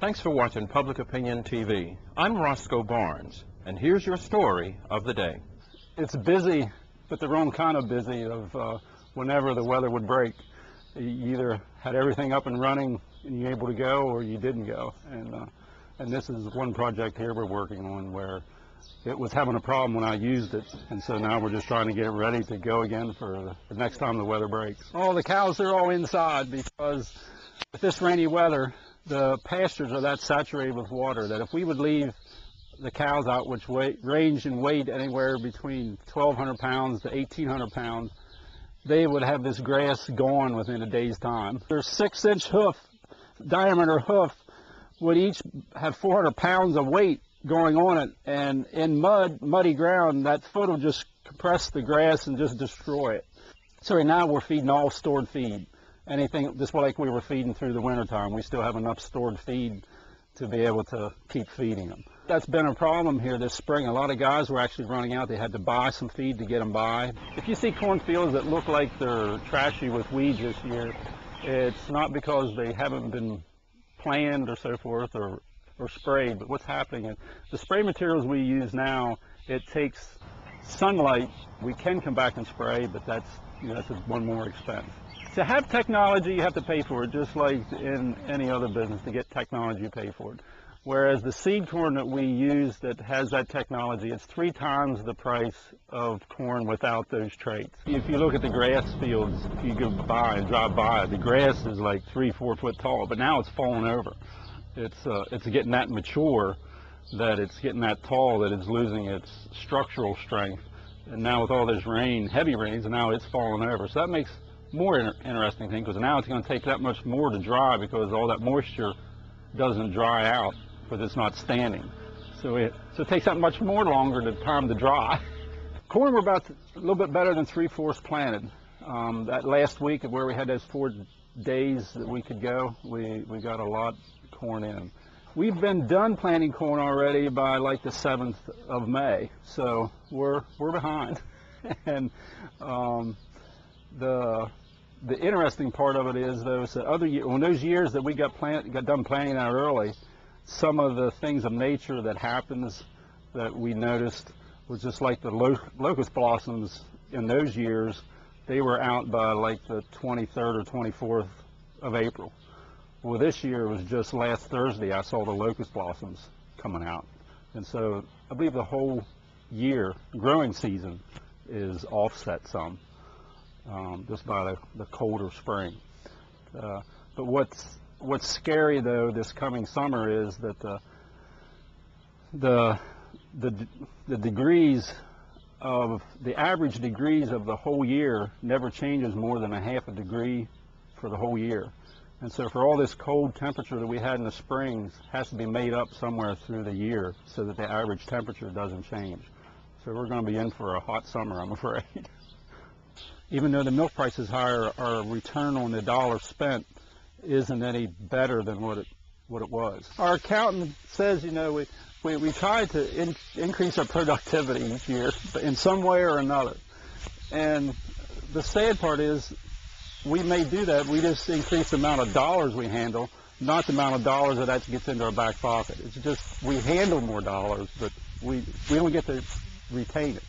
Thanks for watching Public Opinion TV. I'm Roscoe Barnes, and here's your story of the day. It's busy, but the wrong kind of busy of whenever the weather would break. You either had everything up and running and you're able to go, or you didn't go. And this is one project here we're working on where it was having a problem when I used it, and so now we're just trying to get it ready to go again for the next time the weather breaks. Oh, the cows are all inside because with this rainy weather, the pastures are that saturated with water that if we would leave the cows out, which range in weight anywhere between 1,200 pounds to 1,800 pounds, they would have this grass gone within a day's time. Their 6-inch diameter hoof would each have 400 pounds of weight going on it, and in muddy ground, that foot will just compress the grass and just destroy it. So right now we're feeding all stored feed. Anything just like we were feeding through the wintertime, we still have enough stored feed to be able to keep feeding them. That's been a problem here this spring. A lot of guys were actually running out. They had to buy some feed to get them by. If you see cornfields that look like they're trashy with weeds this year, it's not because they haven't been planned or so forth or sprayed, but what's happening is the spray materials we use now, it takes sunlight. We can come back and spray, but that's one more expense. To have technology, you have to pay for it, just like in any other business. To get technology, you pay for it. Whereas the seed corn that we use that has that technology, it's 3 times the price of corn without those traits. If you look at the grass fields, if you go by and drive by, the grass is like 3-4 foot tall, but now it's falling over. It's getting that mature, that it's getting that tall, that it's losing its structural strength. And now with all this rain, heavy rains, now it's falling over. So that makes more interesting thing, because now it's going to take that much more to dry because all that moisture doesn't dry out because it's not standing. So it takes that much more longer the time to dry. Corn, we're about a little bit better than 3/4 planted. That last week where we had those 4 days that we could go, we got a lot of corn in. We've been done planting corn already by like the 7th of May, so we're behind. And the interesting part of it is, though, is that on those years that we got done planting out early, some of the things of nature that happens that we noticed was just like the locust blossoms in those years. They were out by like the 23rd or 24th of April. Well, this year was just last Thursday I saw the locust blossoms coming out. And so I believe the whole year, growing season, is offset some. Just by the colder spring. But what's scary, though, this coming summer is that the average degrees of the whole year never changes more than 1/2 degree for the whole year. And so for all this cold temperature that we had in the springs has to be made up somewhere through the year so that the average temperature doesn't change. So we're going to be in for a hot summer, I'm afraid. Even though the milk price is higher, our return on the dollar spent isn't any better than what it was. Our accountant says, we try to increase our productivity each year in some way or another. And the sad part is we may do that. We just increase the amount of dollars we handle, not the amount of dollars that actually gets into our back pocket. It's just we handle more dollars, but we don't get to retain it.